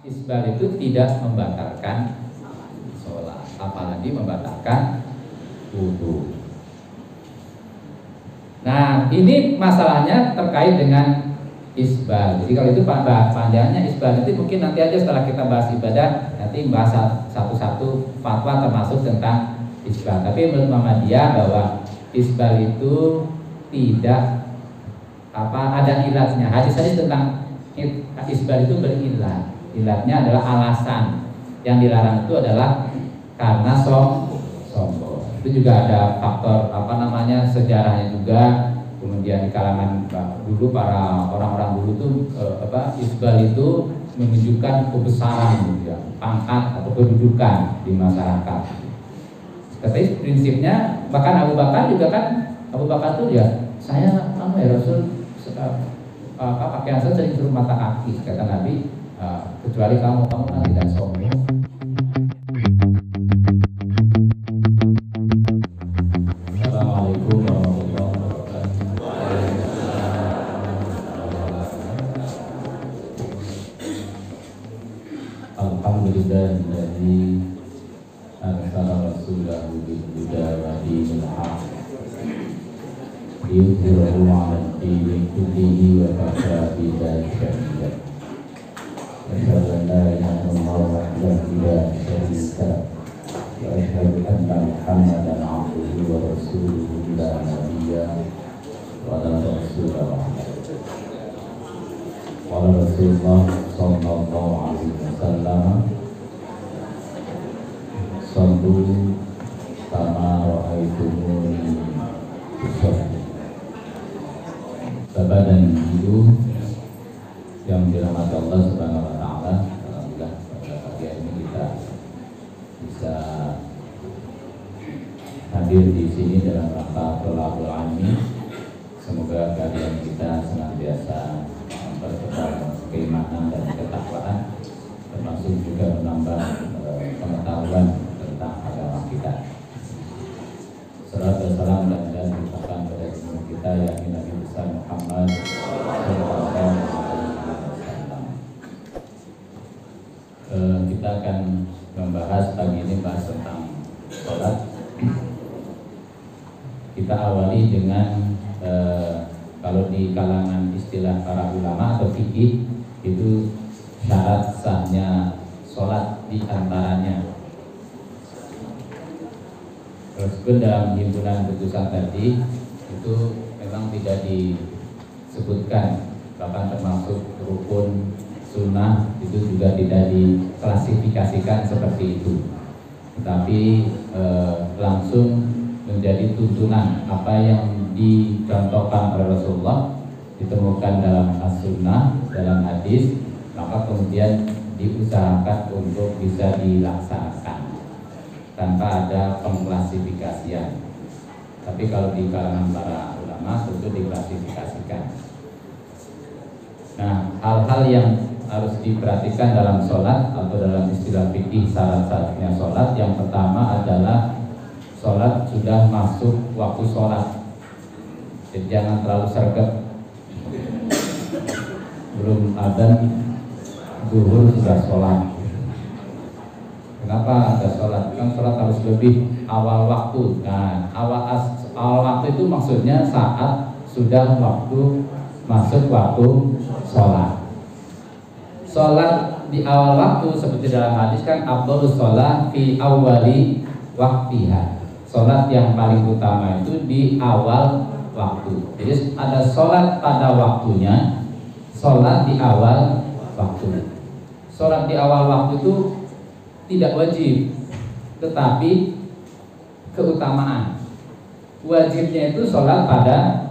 isbal itu tidak membatalkan sholat, apalagi membatalkan wudu. Nah, ini masalahnya terkait dengan isbal. Jadi kalau itu panjangnya isbal itu mungkin nanti aja setelah kita bahas ibadah, nanti bahas satu-satu fatwa termasuk tentang isbal. Tapi menurut Muhammadiyah bahwa isbal itu tidak ada ilatnya. Hadis-hadis tentang isbal itu berilat. Ilatnya adalah alasan. Yang dilarang itu adalah karena sombong. Itu juga ada faktor sejarahnya juga. Kemudian di kalangan dulu para orang-orang dulu tuh isbal itu menunjukkan kebesaran gitu ya, pangkat atau kedudukan di masyarakat. Tapi prinsipnya bahkan Abu Bakar tuh ya, saya ya Rasul pakaian saya sering suruh mata kaki, kata Nabi, kecuali kamu kan tidak sombong. Assalamualaikum warahmatullahi wabarakatuh. Alhamdulillahilladzi arsala rasulahu bil huda wa dinil haqq liyudhhirahu 'ala ad-dini kullihi wa kafa billahi shahida. Asyhadu an la ilaha illallah wahdahu la syarika lahu wa asyhadu anna Muhammadan 'abduhu wa rasuluhu la nabiyya wa la rasula ba'dahu. Qala Rasulullah sallallahu alaihi wasallam, sallu kama ra'aitumuni usolli. Bapak dan Ibu yang dirahmati Allah Subhanahu wa taala, alhamdulillah pada pagi ini kita bisa hadir di sini dalam rangka thalabul ilmi. Semoga kalian kita senantiasa mempercepat keimanan dan ketakwaan, termasuk juga menambah pengetahuan tentang agama kita. Salam dan salam dan diucapkan pada guru kita yakni Nabi besar Muhammad sallallahu alaihi wasallam. Kita akan membahas pagi ini tentang sholat. Kita awali dengan kalau di kalangan istilah para ulama atau fikih itu syarat sahnya sholat di antaranya. Meskipun dalam himpunan putusan tadi itu memang tidak disebutkan, bahkan termasuk rukun sunnah itu juga tidak diklasifikasikan seperti itu, tetapi langsung menjadi tuntunan apa yang dicontohkan oleh Rasulullah, ditemukan dalam as-sunnah, dalam hadis, maka kemudian diusahakan untuk bisa dilaksanakan tanpa ada pengklasifikasian. Tapi kalau di kalangan para ulama tentu diklasifikasikan. Nah, hal-hal yang harus diperhatikan dalam sholat atau dalam istilah fikih syarat-syaratnya sholat, yang pertama adalah sholat sudah masuk waktu sholat. Jadi jangan terlalu sergap, belum adzan zuhur sudah sholat. Kenapa ada sholat? Kan sholat harus lebih awal waktu. Nah, awal waktu itu maksudnya saat sudah masuk waktu sholat. Sholat di awal waktu seperti dalam hadis kan afdhalus sholat fi awwali waqtiha. Sholat yang paling utama itu di awal waktu. Jadi ada sholat pada waktunya, sholat di awal waktu. Sholat di awal waktu itu tidak wajib, tetapi keutamaan. Wajibnya itu sholat pada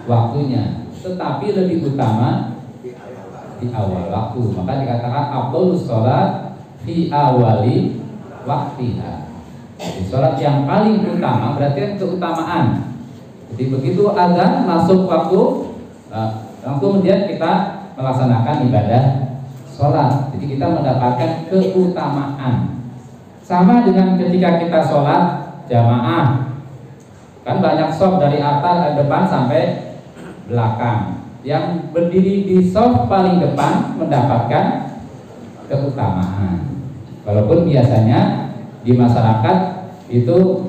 waktunya, tetapi lebih utama di awal waktu. Maka dikatakan afdhalus sholat fi awali waktiha. Jadi sholat yang paling utama berarti keutamaan. Jadi begitu azan masuk waktu, kemudian kita melaksanakan ibadah sholat. Jadi kita mendapatkan keutamaan. Sama dengan ketika kita sholat jamaah, kan banyak shaf dari atas depan sampai belakang. Yang berdiri di shaf paling depan mendapatkan keutamaan. Walaupun biasanya di masyarakat itu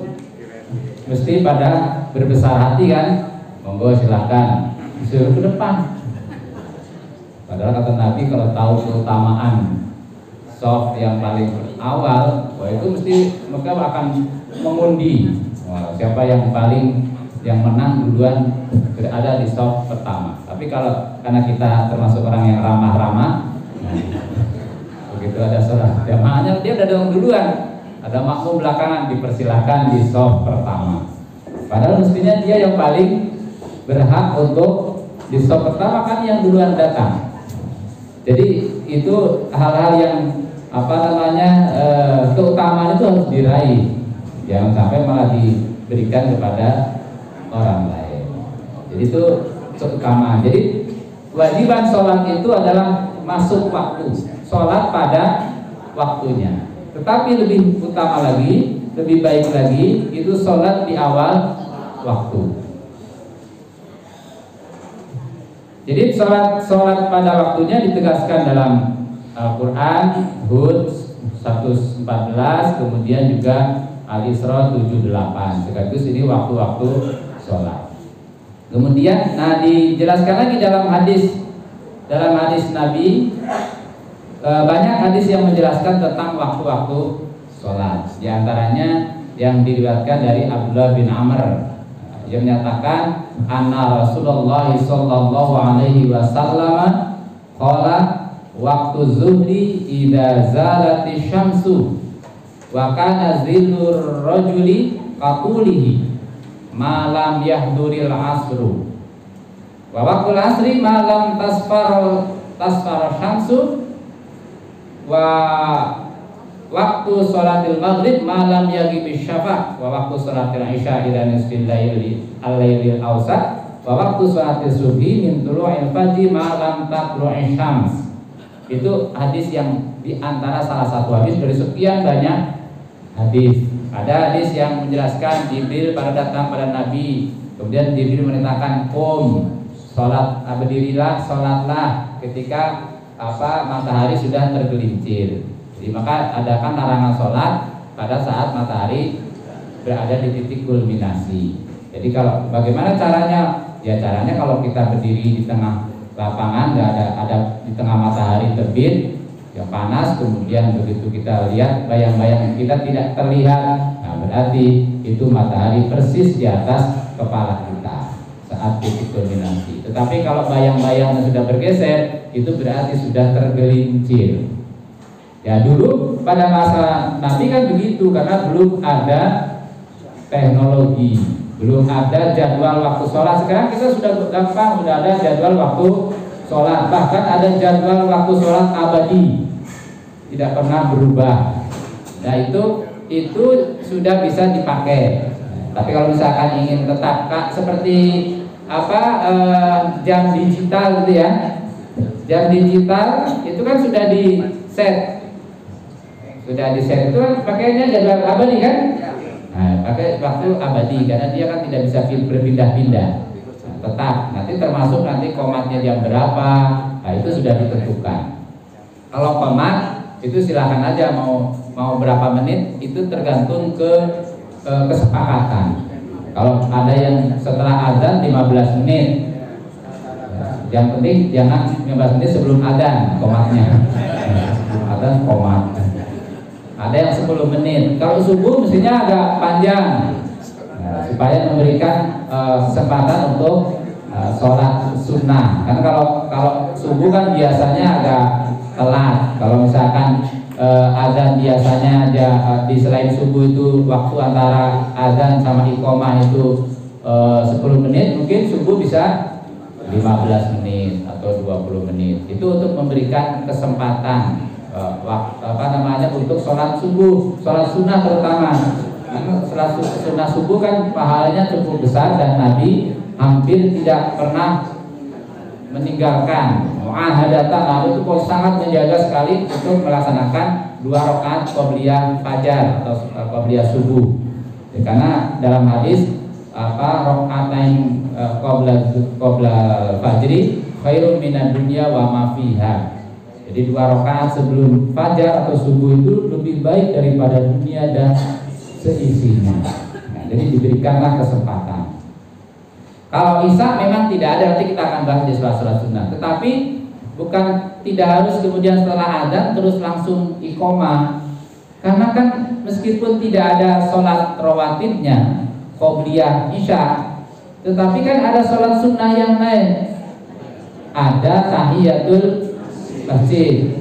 mesti pada berbesar hati kan, monggo silahkan disuruh ke depan. Padahal kata Nabi kalau tahu keutamaan soft yang paling awal, wah itu mesti mereka akan mengundi. Wah, siapa yang menang duluan berada di soft pertama. Tapi kalau karena kita termasuk orang yang ramah-ramah, begitu ada sholat jamaahnya dia udah datang duluan, ada makmum belakangan, dipersilahkan di soft pertama. Padahal mestinya dia yang paling berhak untuk di soft pertama, kan yang duluan datang. Jadi itu hal-hal yang keutamaan itu harus diraih, jangan sampai malah diberikan kepada orang lain. Jadi itu keutamaan. Jadi kewajiban sholat itu adalah masuk waktu, sholat pada waktunya. Tetapi lebih utama lagi, lebih baik lagi itu sholat di awal waktu. Jadi sholat pada waktunya ditegaskan dalam Al-Quran Hud 114, kemudian juga Al-Isra 78. Sekaligus ini waktu-waktu sholat. Kemudian, dijelaskan lagi dalam hadis Nabi, banyak hadis yang menjelaskan tentang waktu-waktu sholat. Di antaranya yang diriwayatkan dari Abdullah bin Amr yang menyatakan anna Rasulullah sallallahu alaihi wasallam qala waktu zuhri idza zalati syamsu wa kana zillur rajuli qaqulihi ma lam yahduril asru wa waqtul asri ma lam tasfar syamsu wa waktu sholatil maghrib malam yaghibis syafa wa waktu sholatil isya ila nisfil lailil awsat wa waktu sholatil subhi min tulu'il fajri malam tatlu'i syams. Itu hadis yang diantara salah satu hadis dari sekian banyak hadis. Ada hadis yang menjelaskan Jibril pada datang pada Nabi, kemudian Jibril memerintahkan sholat, berdirilah, sholatlah ketika matahari sudah tergelincir. Jadi maka adakan larangan sholat pada saat matahari berada di titik kulminasi. Jadi kalau bagaimana caranya? Ya caranya kalau kita berdiri di tengah lapangan, ada di tengah matahari terbit, ya panas, kemudian begitu kita lihat bayang-bayang kita tidak terlihat, nah berarti itu matahari persis di atas kepala kita saat titik kulminasi. Tetapi kalau bayang-bayang sudah bergeser, itu berarti sudah tergelincir. Ya dulu pada masa Nabi kan begitu, karena belum ada teknologi, belum ada jadwal waktu sholat. Sekarang kita sudah gampang, sudah ada jadwal waktu sholat, bahkan ada jadwal waktu sholat abadi, tidak pernah berubah. Nah itu sudah bisa dipakai. Tapi kalau misalkan ingin tetap seperti jam digital gitu ya, jam digital itu kan sudah di set. Sudah di set itu kan pakainya jadwal abadi kan? Nah, pakai waktu abadi karena dia kan tidak bisa berpindah-pindah. Nah, tetap nanti termasuk nanti komatnya jam berapa, nah itu sudah ditentukan. Kalau komat itu silakan aja mau berapa menit, itu tergantung ke kesepakatan. Kalau ada yang setelah azan 15 menit, yang penting jangan 15 menit sebelum azan komatnya. Sebelum azan komat. Ada yang 10 menit. Kalau subuh mestinya agak panjang, supaya memberikan kesempatan untuk sholat sunnah. Karena kalau subuh kan biasanya agak telat. Kalau misalkan azan biasanya di selain subuh itu waktu antara azan sama iqomah itu 10 menit, mungkin subuh bisa 15 menit atau 20 menit. Itu untuk memberikan kesempatan untuk sholat subuh, sholat sunnah terutama. Karena sholat sunnah subuh kan pahalanya cukup besar dan Nabi hampir tidak pernah meninggalkan muahadatan. Nabi itu sangat menjaga sekali untuk melaksanakan 2 rakaat qobliyah fajar atau qobliyah subuh. Ya, karena dalam hadis rakaatain qabla fajri khairun minad dunya wa ma fiha. Jadi Jadi 2 rakaat sebelum fajar atau subuh itu lebih baik daripada dunia dan seisinya. Nah, jadi diberikanlah kesempatan. Kalau isya memang tidak ada, nanti kita akan bahas di sholat sunnah. Tetapi bukan tidak harus kemudian setelah adzan terus langsung iqomah. Karena kan meskipun tidak ada sholat rawatibnya, qobliyah, isya, tetapi kan ada sholat sunnah yang lain. Ada tahiyatul masjid.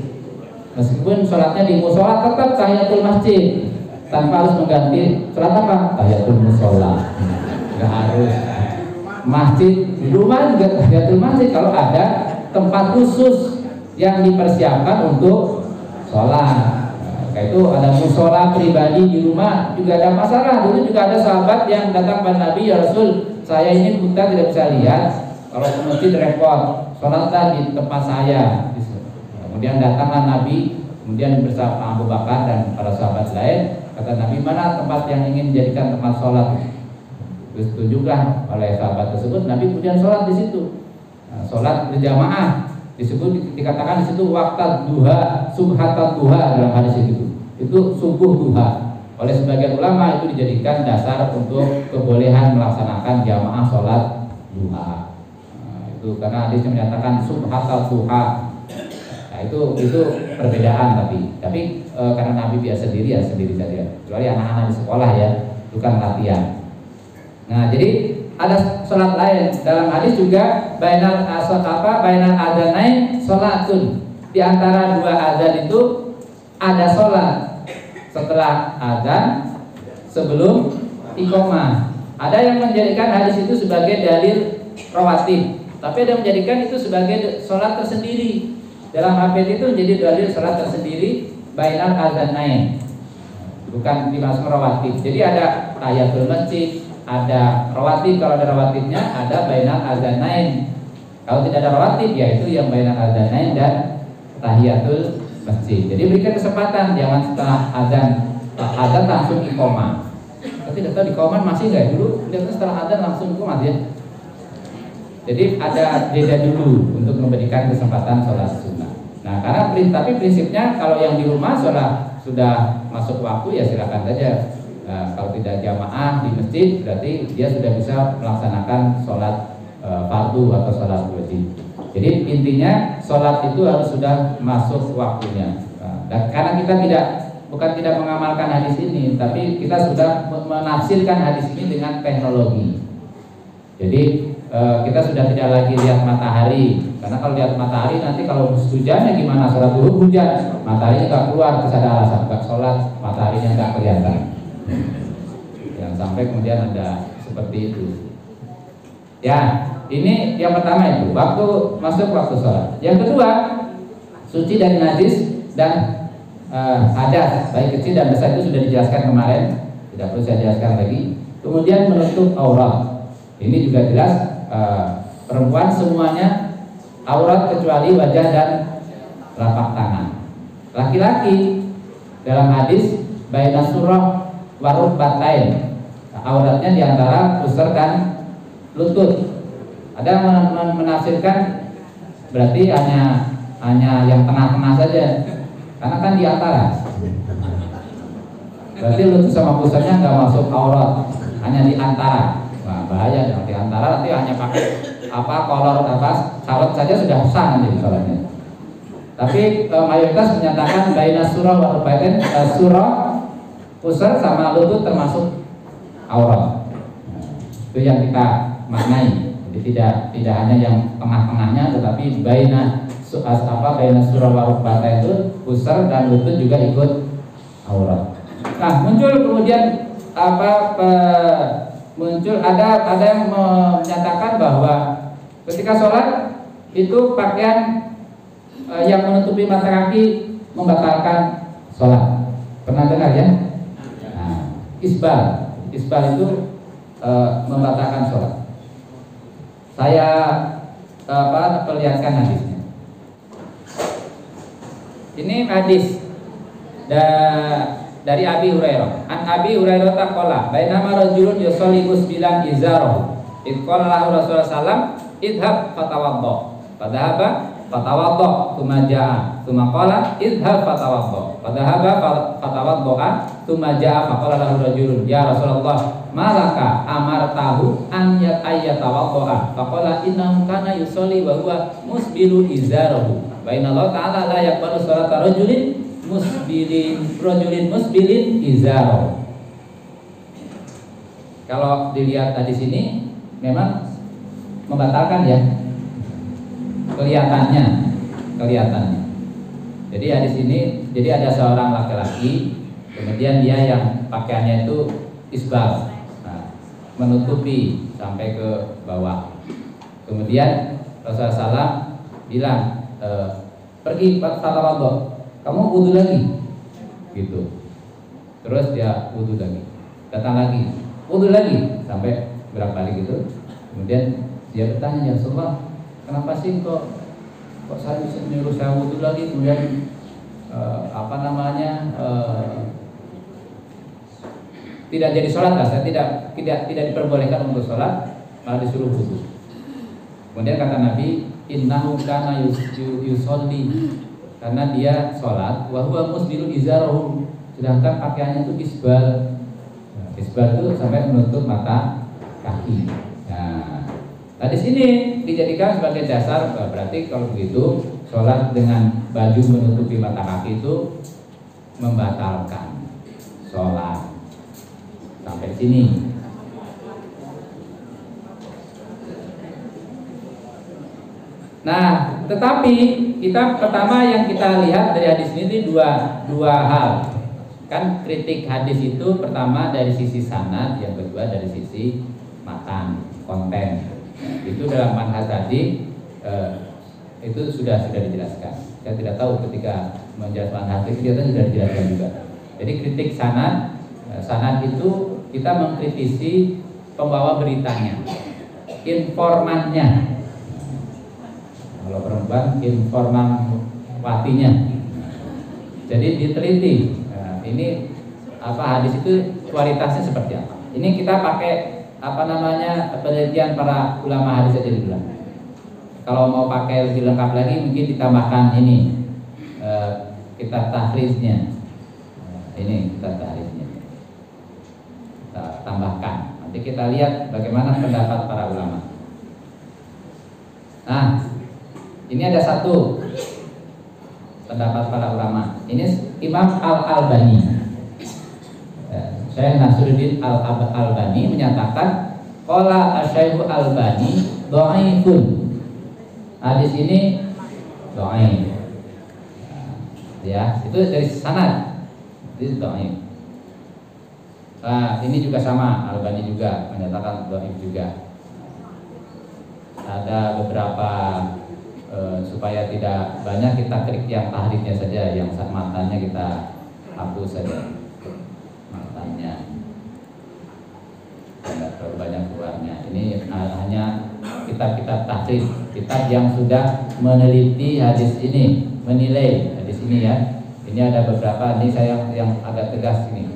Meskipun sholatnya di musola tetap tahiyatul masjid, tanpa harus mengganti sholat apa? Tahiyatul musola. Nggak harus. Masjid di rumah juga tahiyatul masjid kalau ada tempat khusus yang dipersiapkan untuk sholat. Kayak itu ada musola pribadi di rumah juga ada masalah. Dulu juga ada sahabat yang datang kepada Nabi, ya Rasul, saya ini buta tidak bisa lihat, kalau ke masjid repot, sholatlah di tempat saya. Kemudian datanglah Nabi, kemudian bersama Abu Bakar dan para sahabat lain, kata Nabi, mana tempat yang ingin dijadikan tempat sholat? Terus tunjuklah oleh sahabat tersebut. Nabi kemudian sholat di situ. Nah, sholat berjamaah disebut, dikatakan di situ waktu duha, subhatat duha dalam hadis itu. Itu subuh duha. Oleh sebagian ulama itu dijadikan dasar untuk kebolehan melaksanakan jamaah sholat duha. Nah, itu karena hadisnya menyatakan subhatat duha. Nah, itu perbedaan tapi karena Nabi biasa sendiri ya sendiri saja. Kecuali anak-anak di sekolah ya, bukan latihan. Nah, jadi ada sholat lain dalam hadis juga bainal adzanain sholatun. Di antara 2 adzan itu ada sholat setelah adzan sebelum iqomah. Ada yang menjadikan hadis itu sebagai dalil rawatib, tapi ada yang menjadikan itu sebagai sholat tersendiri. Dalam hadis itu menjadi dalil sholat tersendiri bainal adzanain, bukan dimasuk rawatib. Jadi ada tahiyatul masjid, ada rawatib. Kalau ada rawatibnya ada bainal adzanain. Kalau tidak ada rawatib ya itu yang bainal adzanain dan tahiyatul masjid. Jadi berikan kesempatan, jangan setelah adzan langsung iqomah. Tapi tidak tahu iqomah masih nggak dulu? Lihat setelah adzan langsung iqomah ya. Jadi ada jeda dulu untuk memberikan kesempatan sholat sunnah. Nah, karena tapi prinsipnya kalau yang di rumah sholat sudah masuk waktu ya silakan saja. Nah, kalau tidak jamaah di masjid berarti dia sudah bisa melaksanakan sholat fardu atau sholat wajib. Jadi intinya sholat itu harus sudah masuk waktunya. Nah, dan karena kita bukan tidak mengamalkan hadis ini, tapi kita sudah menafsirkan hadis ini dengan teknologi. Jadi kita sudah tidak lagi lihat matahari, karena kalau lihat matahari nanti kalau hujannya gimana, sholat dulu hujan, mataharinya nggak keluar, terus ada alasan nggak sholat, mataharinya nggak kelihatan. Yang sampai kemudian ada seperti itu. Ya, ini yang pertama itu waktu masuk waktu sholat. Yang kedua, suci dari najis dan hadas baik kecil dan besar itu sudah dijelaskan kemarin, tidak perlu saya jelaskan lagi. Kemudian menutup aurat, ini juga jelas. Perempuan semuanya aurat kecuali wajah dan telapak tangan. Laki-laki dalam hadis baina surah warub batain, auratnya diantara pusar dan lutut. Ada yang menafsirkan berarti hanya yang tengah-tengah saja, karena kan di antara. Berarti lutut sama pusarnya nggak masuk aurat, hanya di antara. Nah, bahaya di antara nanti hanya pakai kolor sawat saja sudah sah nanti sholatnya. Tapi mayoritas menyatakan baina surah wa rubatin, surah pusar sama lutut termasuk aurat. Itu yang kita maknai. Jadi tidak hanya yang tengah-tengahnya, tetapi baina surah wa rubatin itu pusar dan lutut juga ikut aurat. Nah, muncul kemudian ada yang menyatakan bahwa ketika sholat itu pakaian yang menutupi mata kaki membatalkan sholat. Pernah dengar ya? Nah, isbal itu membatalkan sholat. Saya perlihatkan hadisnya. Ini hadis dari Abi Hurairah. An Abi Hurairah taqala bainama rajulun yusalli musbilan izarahu id qala lahu Rasulullah sallam idhab fatawaddo. Padahaba fatawaddo tsumma jaa tsumma qala idhhab fatawaddo fadhahaba fatawaddo'a tsumma jaa faqala lahu rajulun ya Rasulullah malaka amartahu an yatawaddo'a faqala innahu kana yusolli wa huwa musbilu izarahu wa inna Allah ta'ala la yaqbalu sholata rajulin musbilin izarahu. Kalau dilihat tadi sini memang membatalkan ya, kelihatannya. Jadi di sini jadi ada seorang laki-laki, kemudian dia yang pakaiannya itu isbal, menutupi sampai ke bawah. Kemudian Rasulullah SAW bilang, pergi fatawaddo, kamu wudu lagi, gitu. Terus dia wudu lagi, datang lagi, wudu lagi, sampai berapa kali gitu. Kemudian dia bertanya, ya Rasulullah, kenapa sih kok saya bisa menyuruh saya wudu lagi, kemudian tidak jadi sholat lah, saya tidak diperbolehkan untuk sholat, malah disuruh wudu. Kemudian kata Nabi, innahu kana yusolli, karena dia sholat, wa huwa musbilun izarahu, sedangkan pakaiannya itu isbal. Isbal itu sampai menutup mata kaki. Nah, di sini dijadikan sebagai dasar, berarti kalau begitu sholat dengan baju menutupi mata kaki itu membatalkan sholat. Sampai sini. Nah, tetapi kita pertama yang kita lihat dari hadis ini dua hal. Kan kritik hadis itu pertama dari sisi sanad, yang kedua dari sisi matan, konten. Itu dalam manhaj tadi itu sudah dijelaskan. Saya tidak tahu ketika menjelaskan manhaj itu kita sudah dijelaskan juga. Jadi kritik sanad itu kita mengkritisi pembawa beritanya, informannya. Kalau perempuan informan watinya. Jadi diteliti. Nah, ini hadis itu kualitasnya seperti apa? Ini kita pakai penelitian para ulama hadis aja dulu. Kalau mau pakai lebih lengkap lagi mungkin ditambahkan ini kitab tahriznya. Ini kitab tahriznya. Kita tambahkan. Nanti kita lihat bagaimana pendapat para ulama. Nah, ini ada satu pendapat para ulama. Ini Imam Al-Albani, Syekh Nasruddin Al-Albani menyatakan qala Asy-Syaikh Al-Albani dhaifun. Hadis ini dhaif. Ya, itu dari sanad. Itu dhaif. Nah, ini juga sama, Al-Albani juga menyatakan dhaif juga. Ada beberapa supaya tidak banyak kita klik yang tahriknya saja, yang matanya kita hapus saja, matanya tidak terlalu banyak keluarnya. Ini hanya kitab-kitab tahrik, kitab yang sudah meneliti hadis ini, menilai hadis ini ya. Ini ada beberapa, ini saya yang agak tegas ini.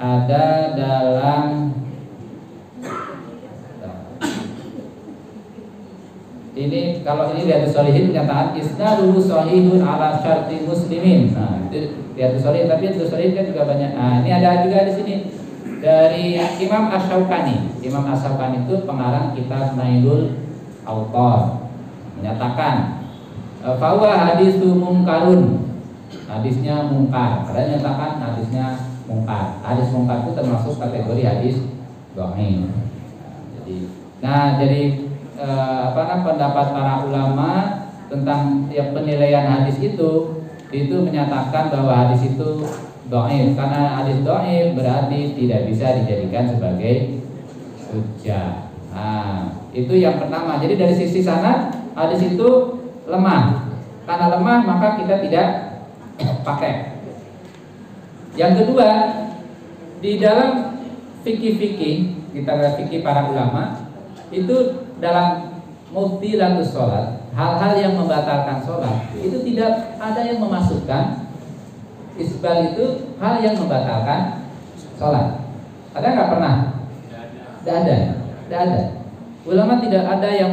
Ada dalam ini, kalau ini Riyadhus Shalihin menyatakan isnaduhu shahihun ala syarti muslimin. Nah, itu Riyadhus Shalihin, tapi Riyadhus Shalihin kan juga banyak. Nah, ini ada juga di sini dari Imam Asy-Syaukani. Imam Asy-Syaukani itu pengarang kitab Nailul Awtar, menyatakan fahuwa hadisu mungkarun. Hadisnya mungkar. Ada menyatakan hadisnya mungkar. Hadis mungkar itu termasuk kategori hadis dhaif. Jadi pendapat para ulama tentang penilaian hadis itu menyatakan bahwa hadis itu dhaif. Karena hadis dhaif berarti tidak bisa dijadikan sebagai hujjah. Nah, itu yang pertama. Jadi dari sisi sanad hadis itu lemah. Karena lemah maka kita tidak pakai. Yang kedua, di dalam fikih kita lihat fikih para ulama itu dalam mubtilatus sholat, hal-hal yang membatalkan sholat itu tidak ada yang memasukkan isbal itu hal yang membatalkan sholat. Ada nggak pernah? Tidak ada. Ulama tidak ada yang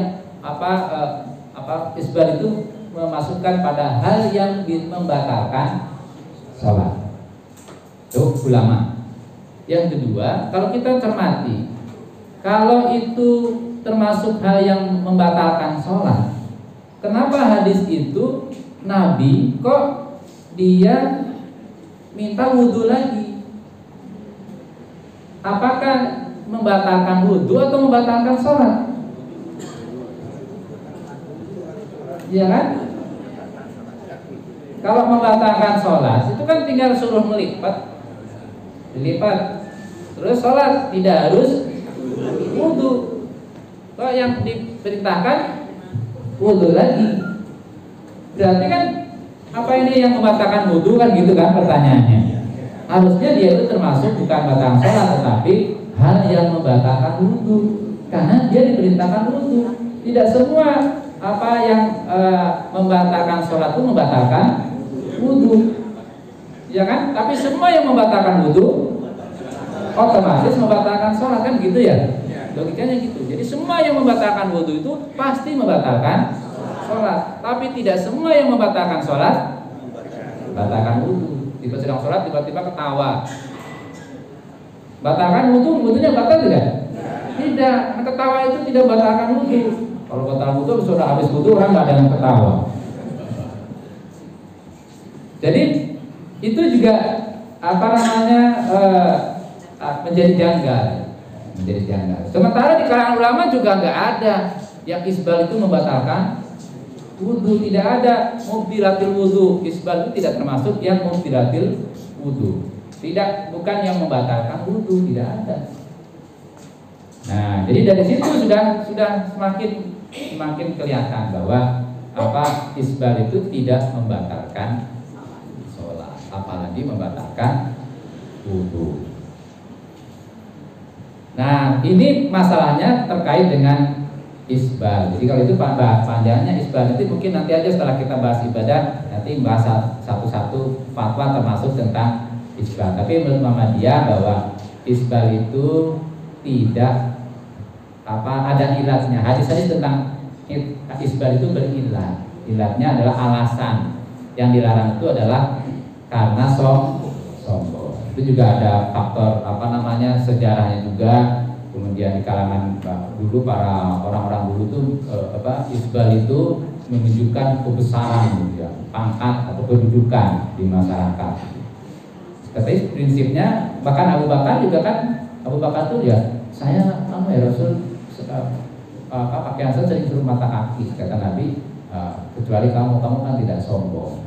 isbal itu memasukkan pada hal yang membatalkan sholat. Itu ulama. Yang kedua, kalau kita cermati, kalau itu termasuk hal yang membatalkan sholat, kenapa hadis itu Nabi kok dia minta wudhu lagi? Apakah membatalkan wudhu atau membatalkan sholat? Iya kan? Kalau membatalkan sholat itu kan tinggal suruh melipat, dilipat, terus sholat, tidak harus wudhu. Kalau yang diperintahkan wudhu lagi, berarti kan apa ini yang membatalkan wudhu kan gitu kan pertanyaannya. Harusnya dia itu termasuk bukan batal sholat tetapi hal yang membatalkan wudhu, karena dia diperintahkan wudhu. Tidak semua apa yang membatalkan sholat itu membatalkan wudhu, ya kan? Tapi semua yang membatalkan wudhu otomatis membatalkan sholat kan gitu ya? Logikanya gitu. Jadi semua yang membatalkan wudhu itu pasti membatalkan sholat. Tapi tidak semua yang membatalkan sholat membatalkan wudhu. Tiba sedang sholat tiba-tiba ketawa, batalkan wudhu, wudhunya batal tidak? Tidak. Ketawa itu tidak batalkan wudhu. Kalau batal wudhu sudah habis wudhu orang nggak ada yang ketawa. Jadi itu juga apa namanya menjadi janggal. Sementara di kalangan ulama juga nggak ada yang isbal itu membatalkan wudhu, tidak ada. Mubtilatil wudhu, isbal itu tidak termasuk yang mubtilatil wudhu. Tidak, bukan yang membatalkan wudhu, tidak ada. Nah, jadi dari situ sudah semakin kelihatan bahwa apa isbal itu tidak membatalkan sholat, apalagi membatalkan wudhu. Nah, ini masalahnya terkait dengan isbal. Jadi kalau itu panjangnya isbal itu mungkin nanti aja setelah kita bahas ibadah, nanti bahas satu-satu fatwa termasuk tentang isbal. Tapi menurut Muhammadiyah bahwa isbal itu tidak ada ilatnya. Hadis-hadis tentang isbal itu berilat. Ilatnya adalah alasan. Yang dilarang itu adalah karena sombong. Itu juga ada faktor sejarahnya juga. Kemudian di kalangan dulu para orang-orang dulu tuh isbal itu menunjukkan kebesaran gitu ya, pangkat atau kedudukan di masyarakat. Tapi prinsipnya bahkan Abu Bakar tuh ya, saya ya Rasul pakaian saya sering suruh mata kaki, kata Nabi, kecuali kamu kan tidak sombong.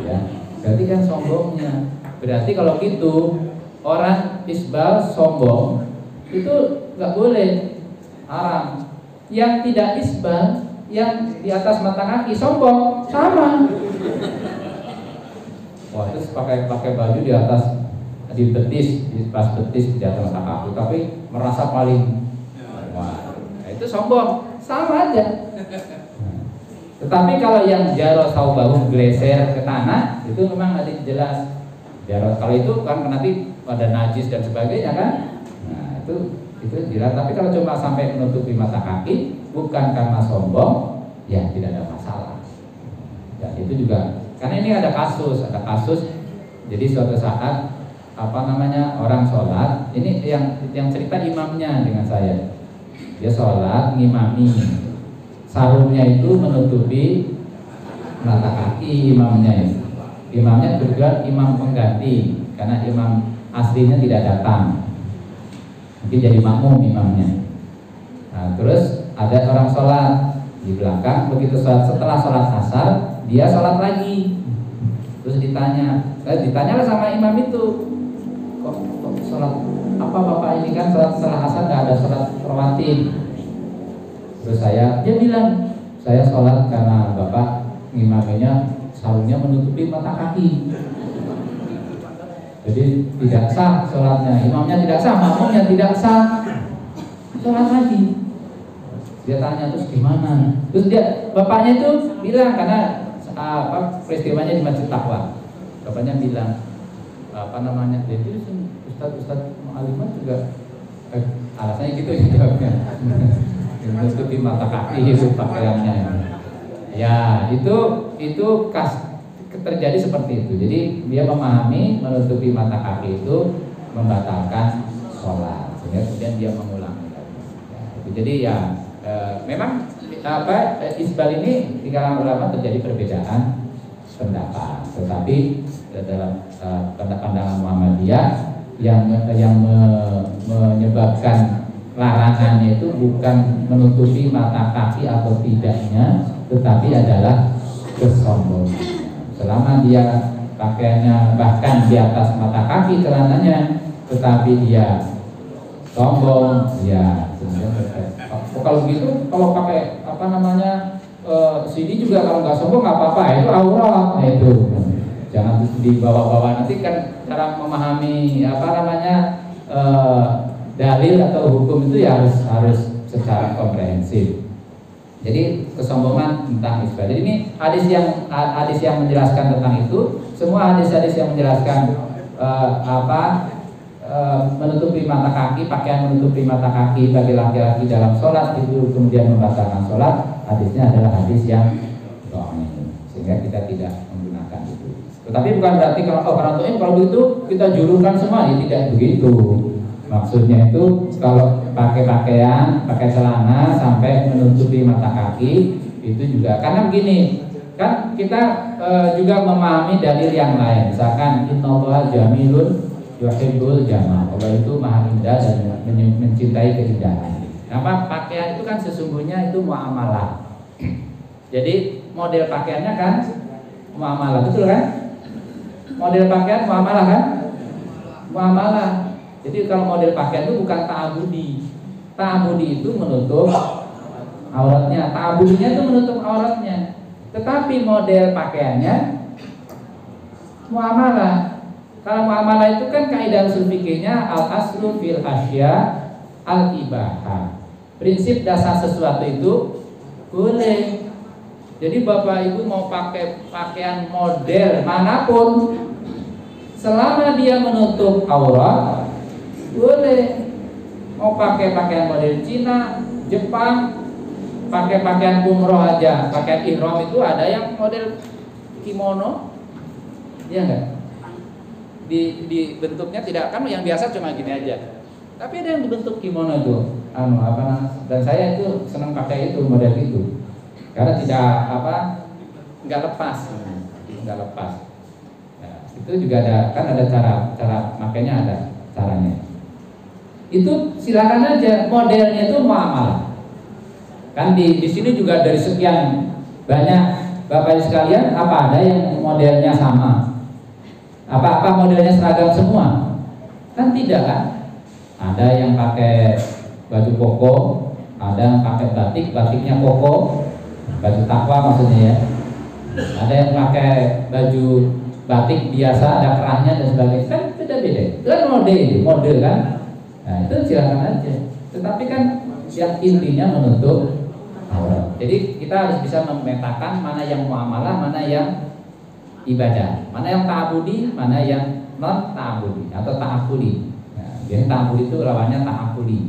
Ya, berarti kan sombongnya. Berarti kalau gitu orang isbal sombong itu nggak boleh, haram. Yang tidak isbal, yang di atas mata kaki sombong, sama. Wah, terus pakai baju di atas, di betis, di pas betis di atas mata kaki, tapi merasa paling, wah, itu sombong, sama aja. Tetapi kalau yang jaro saubahu geser ke tanah, itu memang nanti jelas. Jaro, kalau itu kan nanti ada najis dan sebagainya kan. Nah, itu jelas. Tapi kalau cuma sampai menutupi mata kaki, bukan karena sombong, ya tidak ada masalah. Dan itu juga karena ini ada kasus. Jadi suatu saat orang sholat, ini yang cerita imamnya dengan saya. Dia sholat ngimami, sarungnya itu menutupi mata kaki imamnya. Imamnya juga imam pengganti karena imam aslinya tidak datang, mungkin jadi makmum imamnya. Nah, terus ada orang sholat di belakang, begitu setelah sholat asar dia sholat lagi. Terus ditanyalah sama imam itu, kok sholat apa bapak ini kan sholat setelah asar nggak ada sholat rawatib. Terus dia bilang, saya sholat karena bapak ngimaminya sarungnya menutupi mata kaki, jadi tidak sah sholatnya, imamnya tidak sah, makmumnya tidak sah, sholat lagi. Dia tanya, terus gimana? Terus bapaknya itu bilang, karena peristiwanya di Masjid Taqwa, bapaknya bilang jadi Ustaz Aliman juga alasannya gitu jawabnya, menutupi mata kaki itu pakaiannya. Ya, itu terjadi seperti itu. Jadi dia memahami menutupi mata kaki itu membatalkan sholat, sehingga kemudian dia mengulangi lagi. Ya, itu. Jadi ya memang isbal ini di kalangan ulama terjadi perbedaan pendapat, tetapi dalam pandangan Muhammadiyah yang menyebabkan larangannya itu bukan menutupi mata kaki atau tidaknya, tetapi adalah kesombongan. Selama dia pakaiannya bahkan di atas mata kaki celananya, tetapi dia sombong, ya sebenarnya kalau gitu, kalau pakai CD juga kalau nggak sombong nggak apa-apa, itu aurat. Nah, itu jangan dibawa-bawa, nanti kan cara memahami dalil atau hukum itu ya harus secara komprehensif. Jadi kesombongan tentang isbal. Jadi ini hadis yang menjelaskan tentang itu. Semua hadis-hadis yang menjelaskan menutupi mata kaki, pakaian menutupi mata kaki bagi laki-laki dalam sholat itu kemudian membatalkan sholat. Hadisnya adalah hadis yang dhaif, sehingga kita tidak menggunakan itu. Tetapi bukan berarti kalau begitu kita julukan semua, ya tidak begitu. Maksudnya itu kalau pakai pakaian, pakai celana sampai menutupi mata kaki itu juga karena begini, kan kita juga memahami dalil yang lain. Misalkan innallaha jamilun yuhibbul jamal. Allah itu maha indah dan mencintai keindahan. Nah, pakaian itu kan sesungguhnya itu muamalah. Jadi model pakaiannya kan muamalah, betul kan? Model pakaian muamalah kan? Muamalah. Jadi kalau model pakaian itu bukan ta'abudi. Ta'abudi itu menutup auratnya. Ta'abudinya itu menutup auratnya. Tetapi model pakaiannya muamalah. Kalau muamalah itu kan kaidah usul fikihnya al-aslu fil asya al-ibahah. Prinsip dasar sesuatu itu boleh. Jadi Bapak Ibu mau pakai pakaian model manapun, selama dia menutup aurat boleh. Mau pakai pakaian model Cina, Jepang, pakai pakaian umroh aja, pakaian ihram itu ada yang model kimono, ya enggak? Di bentuknya tidak, kan yang biasa cuma gini aja. Tapi ada yang dibentuk kimono itu, dan saya itu senang pakai itu, model itu, karena nggak lepas. Nah, itu juga ada, kan ada cara makanya ada caranya. Itu silakan aja, modelnya itu muamalah. Kan di sini juga dari sekian banyak Bapak Ibu sekalian, apa ada yang modelnya sama? Apa modelnya seragam semua? Kan tidak kan? Ada yang pakai baju koko, ada yang pakai batiknya koko, baju takwa maksudnya ya. Ada yang pakai baju batik biasa, ada kerahnya dan sebagainya. Kan beda-beda. Itu kan model kan? Nah, itu silakan aja. Tetapi kan yang intinya menutup aurat. Jadi kita harus bisa memetakan mana yang muamalah, mana yang ibadah, mana yang ta'abudi, mana yang non ta'abudi atau ta'akuli. Nah, jadi ta'abudi itu lawannya ta'akuli.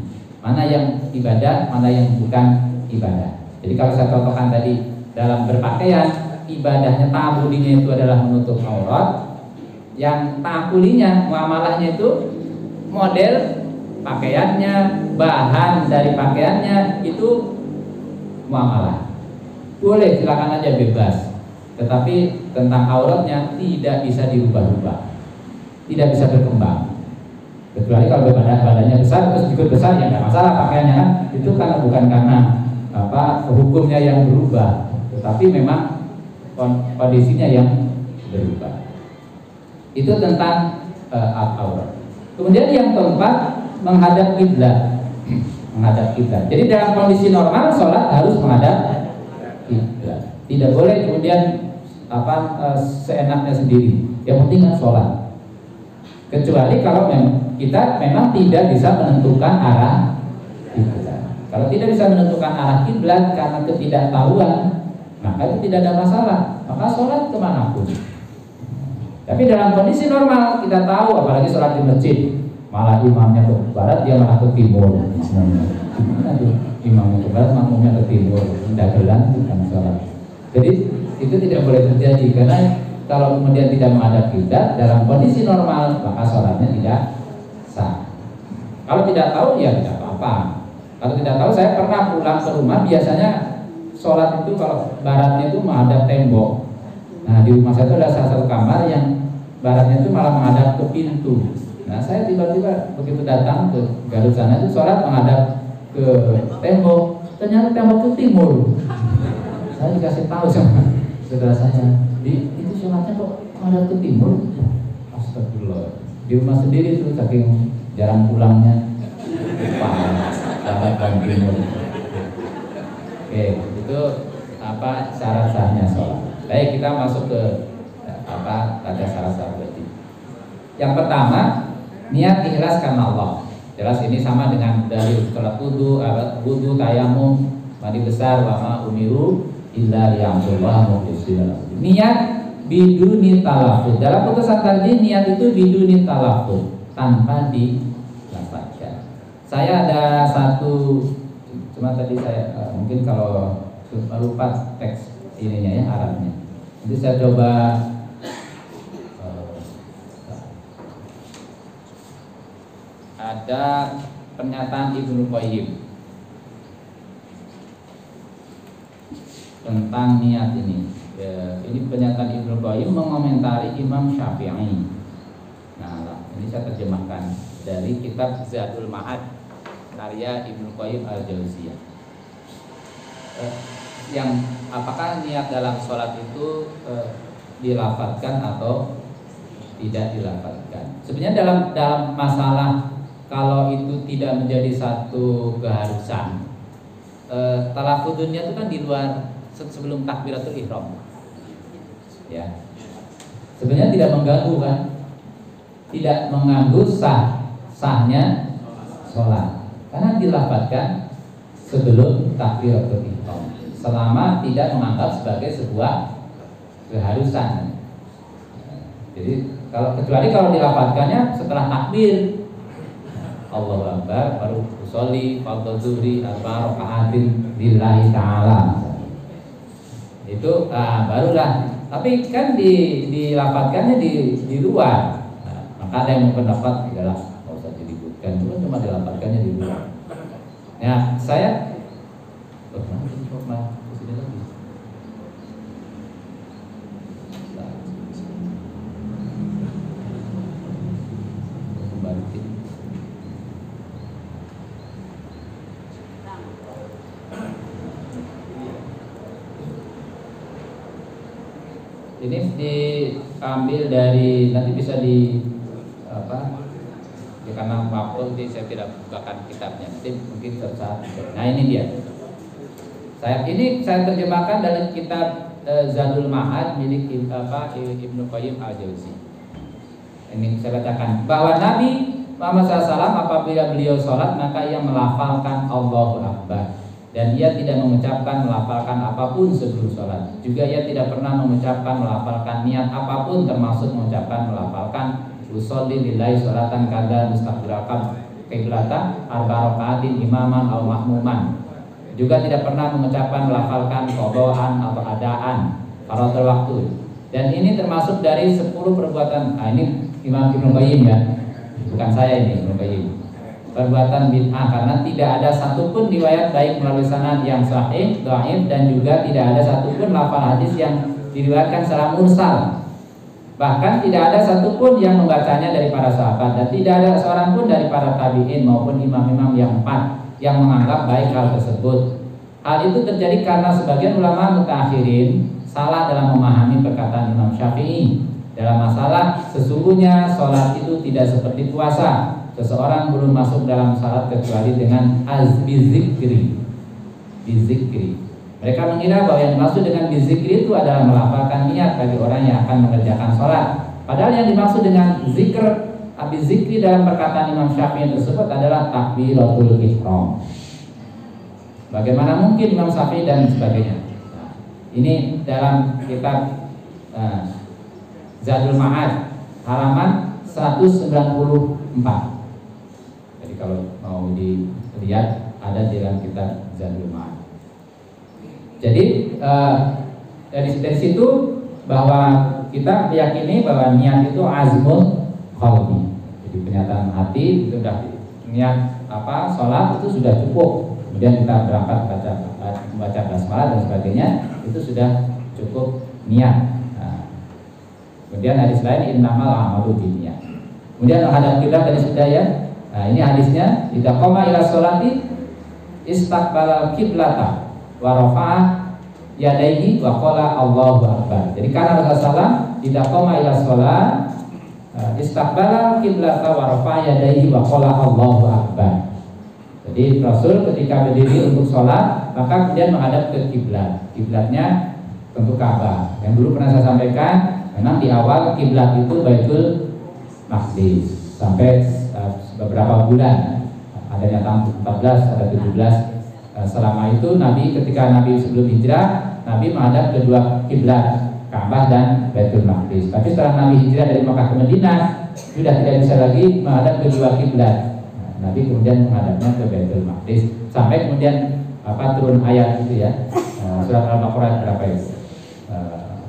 Mana yang ibadah, mana yang bukan ibadah. Jadi kalau saya contohkan tadi dalam berpakaian, ibadahnya ta'abudinya itu adalah menutup aurat, yang ta'akulinya, muamalahnya itu model pakaiannya, bahan dari pakaiannya itu muamalah. Boleh, silakan aja bebas. Tetapi tentang auratnya tidak bisa dirubah-rubah, tidak bisa berkembang. Kecuali kalau badannya besar terus ikut besar ya nggak masalah pakaiannya kan. Itu karena bukan karena hukumnya yang berubah, tetapi memang kondisinya yang berubah. Itu tentang aurat. Kemudian yang keempat, menghadap kiblat. Menghadap kiblat. Jadi dalam kondisi normal sholat harus menghadap kiblat. Tidak boleh kemudian seenaknya sendiri. Yang penting kan sholat. Kecuali kalau kita memang tidak bisa menentukan arah kiblat. Kalau tidak bisa menentukan arah kiblat karena ketidaktahuan, maka itu tidak ada masalah. Maka sholat kemanapun. Tapi dalam kondisi normal kita tahu, apalagi sholat di masjid, malah imamnya ke barat, dia malah ke timur. Gimana tuh? Imamnya ke barat, makmumnya ke timur. Dagelan bukan sholat. Jadi itu tidak boleh terjadi, karena kalau kemudian tidak menghadap kiblat dalam kondisi normal maka sholatnya tidak sah. Kalau tidak tahu ya tidak apa-apa. Kalau tidak tahu, saya pernah pulang ke rumah, biasanya sholat itu kalau baratnya itu menghadap tembok. Nah di rumah saya itu ada salah satu kamar yang baratnya itu malah menghadap ke pintu. Nah saya tiba-tiba begitu datang ke Garut sana itu sholat menghadap ke tembok, ternyata tembok itu timur. Saya dikasih tahu sama saudara saya, itu sholatnya kok menghadap ke timur. Astagfirullah. Di rumah sendiri tuh saking jarang pulangnya. Timur. Oke, itu apa syarat sahnya sholat. Baik, kita masuk ke ada syarat-syarat berarti. Yang pertama, niat ikhlas karena Allah. Jelas ini sama dengan dari sholat wudu, tayamum, mandi besar, wama umiru illa liya'budullaha mukhlishina lahu. Niat biduni talaffuz. Dalam putusan tadi niat itu biduni talaffuz, tanpa dilafazkan. Saya ada satu, cuma tadi saya mungkin kalau lupa teks ininya ya, Arabnya. Nanti saya coba ada pernyataan Ibnu Qayyim tentang niat ini. Ini pernyataan Ibnu Qayyim mengomentari Imam Syafi'i. Nah, ini saya terjemahkan dari kitab Zadul Ma'ad karya Ibnu Qayyim al-Jauziyah. Yang apakah niat dalam sholat itu dilafadzkan atau tidak dilafadzkan? Sebenarnya dalam masalah kalau itu tidak menjadi satu keharusan, talaffudznya itu kan di luar sebelum takbiratul ihram. Ya. Sebenarnya tidak mengganggu kan? Tidak mengganggu sahnya sholat. Karena dilafadzkan sebelum takbiratul ihram, selama tidak menganggap sebagai sebuah keharusan. Jadi kecuali kalau dilafadzkannya setelah takbir, Allahu Akbar, baru usolli fardhu zuhri arba'a raka'atin lillahi ta'ala. Itu barulah. Tapi kan dilafadzkannya di luar. Nah, maka ada yang berpendapat tidaklah, nggak usah diributkan, cuma dilafadzkannya di luar. Ya, saya kesini lagi. Kembaliin. Ini diambil dari, nanti bisa di apa? Ya, karena waktu ini saya tidak bukakan kitabnya, nanti mungkin tersaat. Nah ini dia. Saya terjemahkan dari kitab Zadul Ma'ad milik Ibnu Qayyim al-Jauziyah. Ini saya bacakan bahwa Nabi Muhammad SAW apabila beliau sholat maka ia melafalkan Allahu Akbar, dan ia tidak mengucapkan melafalkan apapun sebelum sholat. Juga ia tidak pernah mengucapkan melafalkan niat apapun, termasuk mengucapkan melafalkan usolli lillahi sholatan kada mustaqbilatan qiblatan arba rakaatin imaman aw mahmuman. Juga tidak pernah mengucapkan melafalkan qadaan atau adaan fardhu waktu. Dan ini termasuk dari 10 perbuatan. Ini Imam Ibnu Qayyim ya, bukan saya ini, Ibnu Qayyim. Perbuatan bid'ah, karena tidak ada satupun riwayat baik melalui sanad yang sahih, dhaif, dan juga tidak ada satupun lafal hadis yang diriwayatkan secara mursal. Bahkan tidak ada satupun yang membacanya dari para sahabat, dan tidak ada seorang pun dari para tabi'in maupun imam-imam yang 4 yang menganggap baik hal tersebut. Hal itu terjadi karena sebagian ulama mutaakhirin salah dalam memahami perkataan Imam Syafi'i dalam masalah sesungguhnya sholat itu tidak seperti puasa. Seseorang belum masuk dalam salat kecuali dengan bizikri. Mereka mengira bahwa yang dimaksud dengan bizikri itu adalah melafalkan niat bagi orang yang akan mengerjakan sholat. Padahal yang dimaksud dengan zikri dalam perkataan Imam Syafi'i tersebut adalah takbiratul ihram. Bagaimana mungkin Imam Syafi'i dan sebagainya. Nah, ini dalam kitab Zadul Ma'ad halaman 194. Jadi kalau mau dilihat ada di dalam kitab Zadul Ma'ad. Jadi dari situ bahwa kita meyakini bahwa niat itu azmul qalbi. Jadi pernyataan hati itu sudah niat sholat itu sudah cukup. Kemudian kita berangkat membaca basmalah dan sebagainya, itu sudah cukup niat. Nah, kemudian hadis lain innamal a'malu binniyat. Kemudian menghadap kiblat dari sudah ya. Nah, ini hadisnya, idza qama ila sholati istaqbala qiblata wa rafa'a yadayhi wa qala Allahu akbar. Jadi karena Rasulullah idza qama ila sholat istaqbala qiblata wa rafa'a yadayhi wa qala Allahu akbar. Jadi Rasul ketika berdiri untuk sholat maka kemudian menghadap ke kiblat. Kiblatnya tentu Ka'bah. Yang dulu pernah saya sampaikan, memang di awal kiblat itu Baitul Maqdis sampai beberapa bulan. Adanya tahun 14, ada 17. Selama itu ketika Nabi sebelum hijrah, Nabi menghadap kedua kiblat, Ka'bah dan Baitul Maqdis. Tapi setelah Nabi hijrah dari Makkah ke Madinah, sudah tidak bisa lagi menghadap kedua kiblat. Nabi kemudian menghadapnya ke Baitul Maqdis sampai kemudian turun ayat itu ya, surat Al-Baqarah berapa itu?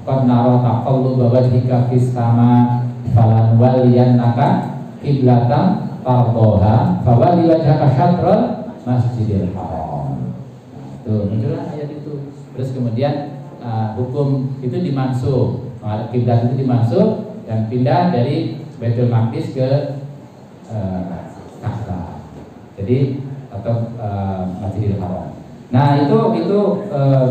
Qad nara taqalluba wajhika fis sama falanwalliyannaka qiblatan tardaha fawalli wajhaka syatrul masjidil haram. Tuh muncullah ayat itu. Terus kemudian hukum itu dimansuh, menghadap kiblat itu dimansuh dan pindah dari Baitul Maqdis ke Ka'bah. Jadi atau Masjidil Haram. Nah itu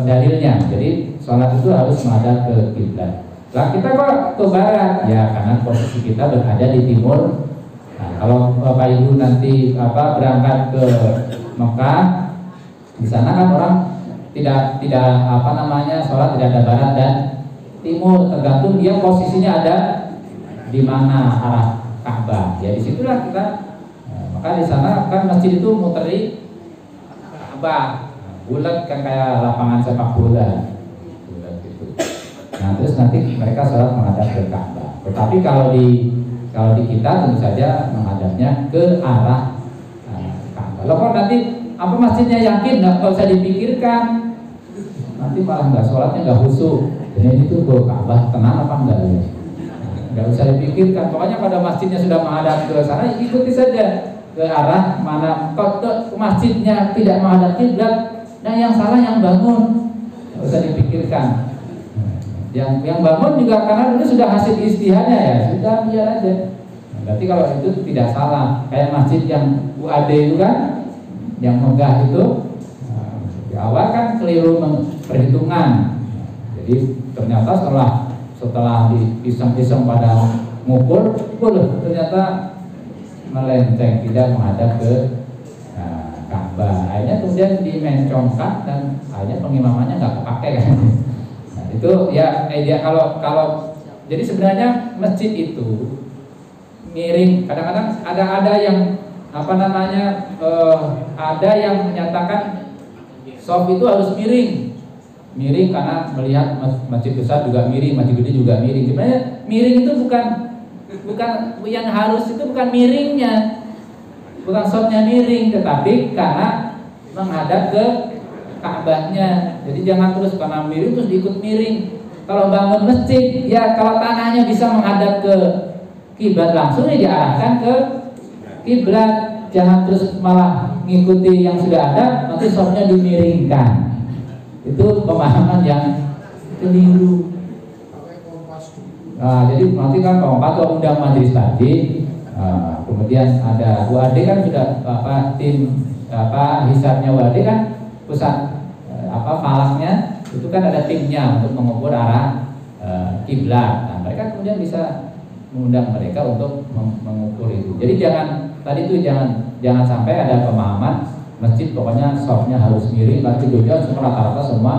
dalilnya. Jadi sholat itu harus menghadap ke kiblat. Lah kita kok ke barat? Ya karena posisi kita berada di timur. Nah, kalau Bapak Ibu nanti berangkat ke Mekah, di sana kan orang tidak sholat tidak ada barat dan timur, tergantung dia posisinya ada di mana arah Ka'bah. Ya disitulah kita. Maka di sana kan masjid itu muteri Ka'bah, bulat kan kayak lapangan sepak bola, bulat gitu. Nah terus nanti mereka sholat menghadap ke Ka'bah. Tetapi kalau di kita tentu saja menghadapnya ke arah Ka'bah. Loh kok nanti masjidnya yakin nggak usah dipikirkan, nanti malah nggak sholatnya nggak khusyuk. Jadi itu ke Ka'bah tenang apa enggak ya? Nggak usah dipikirkan. Pokoknya pada masjidnya sudah menghadap ke sana, ikuti saja ke arah mana. Kalau masjidnya tidak menghadap kiblat, nah yang salah yang bangun, nggak usah dipikirkan. Yang bangun juga karena dulu sudah hasil istihadnya ya, sudah biar aja. Nah, berarti kalau itu tidak salah. Kayak masjid yang UAD itu kan, yang megah itu, di awal kan keliru perhitungan. Jadi ternyata setelah dipisang-pisang pada ngukur, ternyata melenceng, tidak menghadap ke Ka'bah. Akhirnya kemudian dimencongkan dan akhirnya pengimamannya nggak kepakai kan. Nah, itu ya dia kalau jadi sebenarnya masjid itu miring. Kadang-kadang ada yang ada yang menyatakan shaf itu harus miring karena melihat masjid besar juga miring, masjid gede juga miring. Sebenarnya miring itu bukan yang harus itu bukan miringnya, bukan shafnya miring, tetapi karena menghadap ke Ka'bahnya. Jadi jangan terus karena miring terus ikut miring. Kalau bangun masjid, ya kalau tanahnya bisa menghadap ke kiblat langsung ya diarahkan ke kiblat. Jangan terus malah ngikuti yang sudah ada, nanti shafnya dimiringkan. Itu pemahaman yang keliru. Nah, jadi nanti kan Pak undang majelis tadi, kemudian ada UAD kan sudah tim hisabnya UAD kan pusat falaknya itu kan ada timnya untuk mengukur arah kiblat. Nah, mereka kemudian bisa mengundang mereka untuk mengukur itu. Jadi jangan sampai ada pemahaman masjid pokoknya shafnya harus miring, berarti juga semua rata-rata semua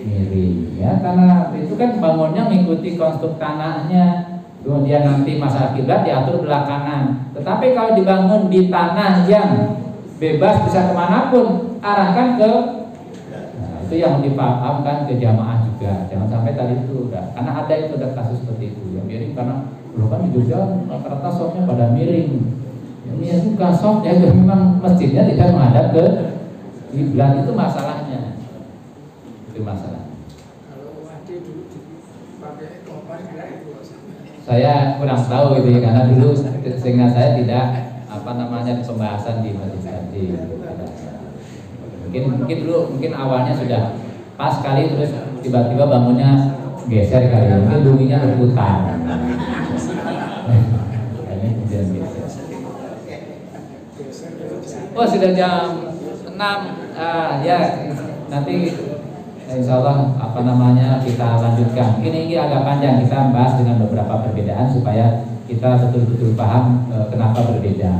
miring ya, karena itu kan bangunnya mengikuti konstruk tanahnya, kemudian nanti masalah kiblat diatur belakangan. Tetapi kalau dibangun di tanah yang bebas bisa kemanapun, arahkan ke itu yang dipahamkan ke jamaah juga. Jangan sampai tadi itu karena ada kasus seperti itu yang miring karena kan di Jogja rata-rata shafnya pada miring. Ini bukan shaf ya, memang masjidnya tidak menghadap ke kiblat, itu masalahnya. Itu masalah. Kalau UAD saya kurang tahu gitu ya, karena dulu sehingga saya tidak di pembahasan di majelis taklim. Mungkin dulu awalnya sudah pas kali, terus tiba-tiba bangunnya geser kali, mungkin bunyinya berputar. Oh, sudah jam 6. Ya nanti insya Allah kita lanjutkan. Ini agak panjang, kita bahas dengan beberapa perbedaan supaya kita betul-betul paham kenapa berbeda,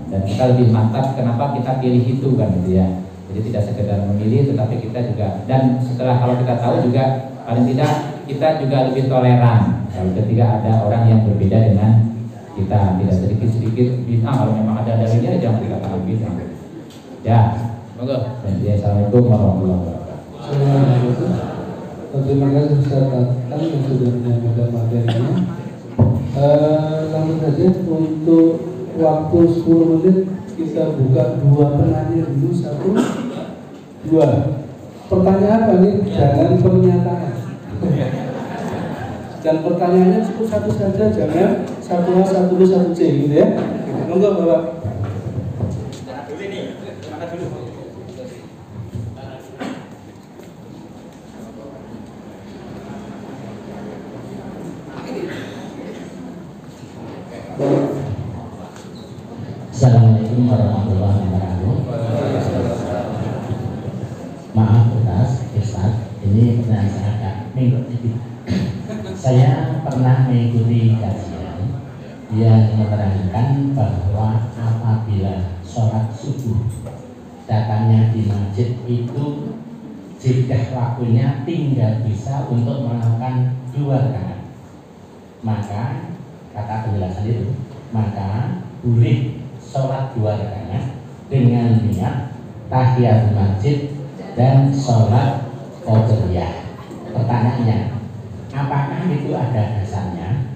dan kita lebih mantap kenapa kita pilih itu kan gitu ya. Jadi tidak sekedar memilih, tetapi kita juga, dan setelah kalau kita tahu juga paling tidak kita juga lebih toleran kalau ketika ada orang yang berbeda dengan kita, tidak sedikit bid'ah. Kalau memang ada dalilnya jangan dikatakan bid'ah. Ya, monggo. Assalamualaikum warahmatullahi wabarakatuh. Terima kasih Ustaz Tan yang sudah menyampaikan materinya. Langsung saja untuk waktu 10 menit kita buka 2 penanya dulu, 1, 2. Pertanyaan apa nih? Jangan pernyataan. Dan pertanyaannya cukup satu saja, jangan 1A, 1B, 1C gitu ya. Monggo Bapak. Assalamualaikum warahmatullahi wabarakatuh. Maaf Ustaz, ini pertanyaan saya agak minggu ini. Saya pernah mengikuti kajian yang menerangkan bahwa apabila sholat subuh datangnya di masjid itu jika waktunya tinggal bisa untuk melakukan 2 rakaat, maka kata penjelasan itu, maka boleh sholat 2 rakaat dengan niat tahiyatul masjid dan sholat qabliyah. Pertanyaannya, apakah itu ada dasarnya?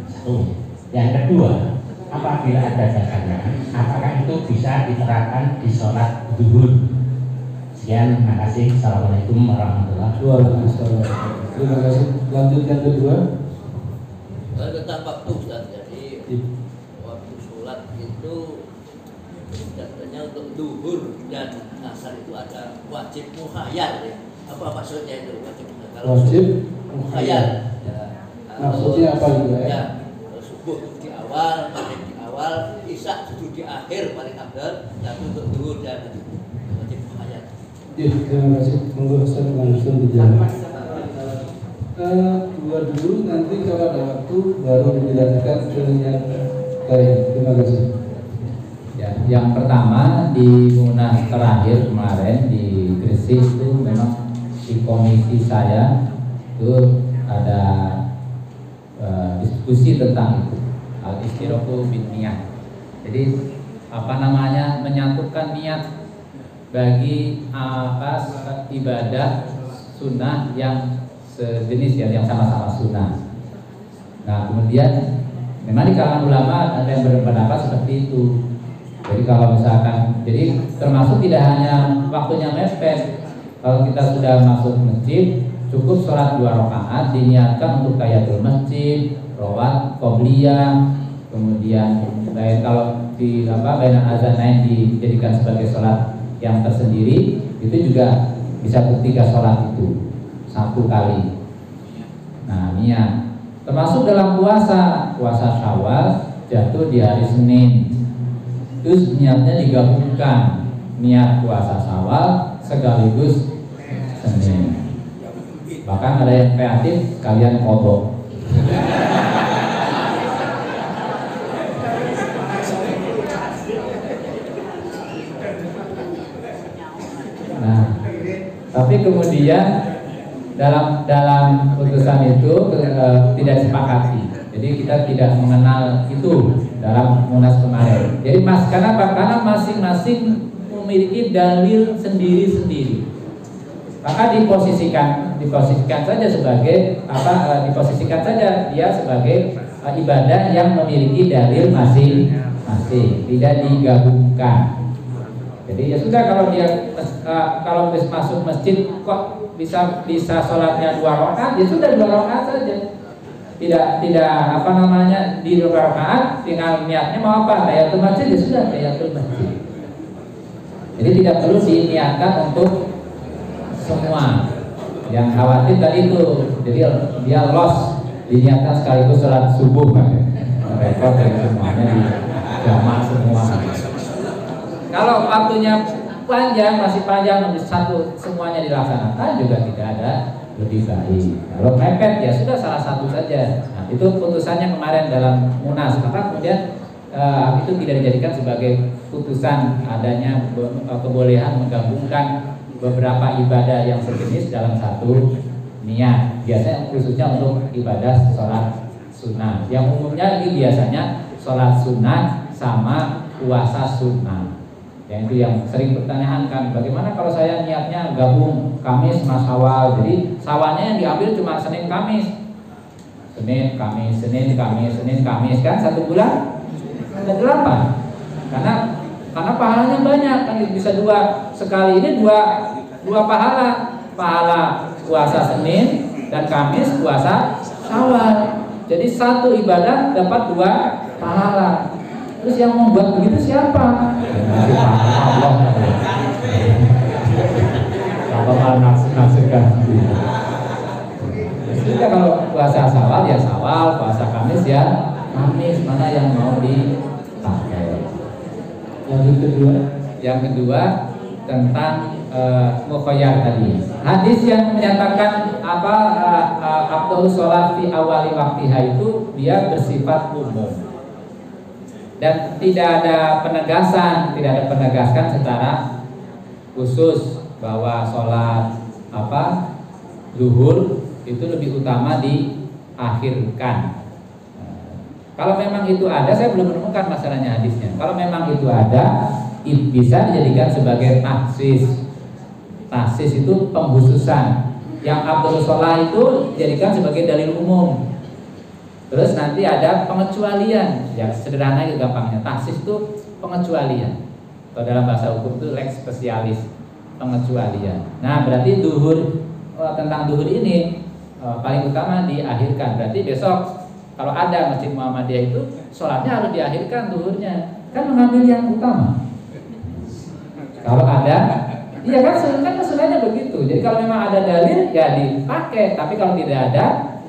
Satu. Yang kedua, apabila ada dasarnya, apakah itu bisa diterapkan di sholat zuhur? Sekian, terima kasih. Assalamualaikum warahmatullahi wabarakatuh. Terima kasih. Lanjut yang kedua. Tentang waktu Ustaz, jadi waktu sholat itu katanya untuk zuhur dan asar itu ada wajib muhayyar ya. Apa maksudnya itu wajib muhayyar? Wajib muhayyar. Ya, maksudnya apa juga ya? Ya, subuh di awal, maghrib di awal, isya itu di akhir paling afdal, dan untuk zuhur dan wajib muhayyar. Ya, terima kasih. Monggo Ustaz langsung dijawab. Dua dulu, nanti kalau ada waktu baru menjelaskan yang lain. Terima kasih. Ya, yang pertama di munas terakhir kemarin di Gresik itu memang di komisi saya itu ada diskusi tentang itu, al-istiraqu bin niyat. Jadi menyatukan niat bagi ibadah sunnah yang sejenis ya, yang sama-sama sunnah. Nah, kemudian memang di kalangan ulama ada yang berpendapat seperti itu. Jadi kalau misalkan, jadi termasuk tidak hanya waktunya mepet. Kalau kita sudah masuk masjid, cukup sholat 2 rakaat diniatkan untuk tahiyatul masjid, rawat, qobliyah, kemudian kalau di bainan azanain dijadikan sebagai sholat yang tersendiri, itu juga bisa bertiga sholat itu 1 kali. Nah, niat termasuk dalam puasa Syawal jatuh di hari Senin. Terus niatnya digabungkan, niat puasa Syawal sekaligus Senin. Bahkan ada yang kreatif, kalian qadha. Nah, tapi kemudian dalam putusan itu tidak disepakati. Jadi kita tidak mengenal itu dalam munas kemarin. Jadi karena masing-masing memiliki dalil sendiri-sendiri. Maka diposisikan saja sebagai diposisikan saja dia sebagai ibadah yang memiliki dalil masing-masing, tidak digabungkan. Jadi ya sudah, kalau masuk masjid kok bisa sholatnya 2 rakaat, ya sudah 2 rakaat saja. tidak apa namanya di rakaat tinggal niatnya mau apa, tahiyatul masjid ya sudah tahiyatul masjid. Jadi tidak perlu diniatkan untuk semua. Yang khawatir tadi itu, jadi dia loss diniatkan sekaligus sholat subuh kan, repot dari semuanya di jamaah semua. Kalau waktunya panjang, masih panjang untuk satu semuanya dilaksanakan juga tidak ada lebih baik. Kalau mepet ya sudah salah satu saja. Nah, itu putusannya kemarin dalam Munas, maka kemudian itu tidak dijadikan sebagai putusan adanya kebolehan menggabungkan beberapa ibadah yang sejenis dalam satu niat. Biasanya khususnya untuk ibadah sholat sunnah. Yang umumnya lagi biasanya sholat sunnah sama puasa sunnah. Yang itu yang sering pertanyaan kan, bagaimana kalau saya niatnya gabung Kamis sama Syawal, jadi Syawalnya yang diambil cuma Senin Kamis, Senin Kamis, Senin Kamis, Senin Kamis, kan satu bulan ada 8. Karena pahalanya banyak kan, bisa dua sekali ini dua pahala puasa Senin dan Kamis, puasa Syawal. Jadi satu ibadah dapat 2 pahala. Terus yang membuat begitu siapa? Allah. Kalau malah nafsirkan sendiri. Jadi kalau puasa Syawal ya Syawal, puasa Kamis ya Kamis, mana yang mau dipakai. Yang kedua tentang mukhayyar tadi. Hadis yang menyatakan afdhalus sholat fi awali waktiha itu dia bersifat umum. Dan tidak ada penegasan secara khusus bahwa sholat zuhur itu lebih utama diakhirkan. Kalau memang itu ada, saya belum menemukan masalahnya hadisnya. Kalau memang itu ada, bisa dijadikan sebagai taksis. Taksis itu pengkhususan. Yang afdhalus sholat itu dijadikan sebagai dalil umum. Terus nanti ada pengecualian, ya sederhana itu gampangnya. Taksis itu pengecualian. Atau dalam bahasa hukum itu lex specialis, pengecualian. Nah, berarti tentang duhur ini paling utama diakhirkan. Berarti besok kalau ada Masjid Muhammadiyah itu sholatnya harus diakhirkan duhurnya. Kan mengambil yang utama. Kalau ada, iya kan sebenarnya begitu. Jadi kalau memang ada dalil ya dipakai, tapi kalau tidak ada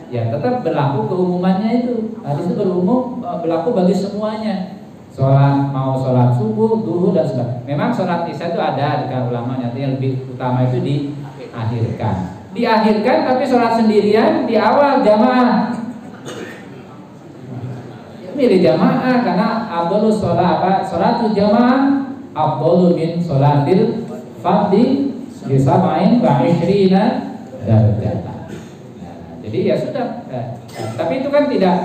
ya tetap berlaku keumumannya itu. Hadis itu berlaku bagi semuanya. Mau sholat subuh, duhur dan sebagainya. Memang sholat isya itu ada dengan ulama nyatanya lebih utama itu diakhirkan. Tapi sholat sendirian di awal jamaah. Milih jamaah karena afdhalus sholatul jamaah afdalu min sholatil fardhi bi 27 darajat. Jadi ya sudah, tapi itu kan tidak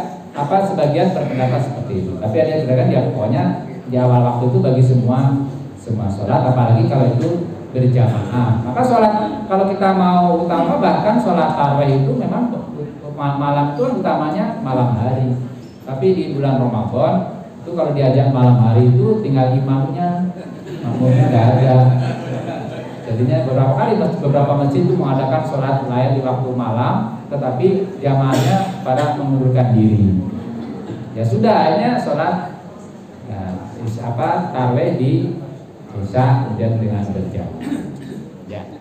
sebagian berpendapat seperti itu. Tapi ada yang berkata ya pokoknya di awal waktu itu bagi semua sholat, apalagi kalau itu berjamaah. Maka sholat kalau kita mau utama bahkan sholat tarawih itu memang malam itu utamanya malam hari. Tapi di bulan Ramadan itu kalau diajak malam hari itu tinggal imamnya nggak ada. Jadinya beberapa masjid itu mengadakan sholat lain di waktu malam, tetapi jamaahnya pada mengundurkan diri. Ya sudah, akhirnya sholat tarawih di isya kemudian dengan berjamaah. Ya.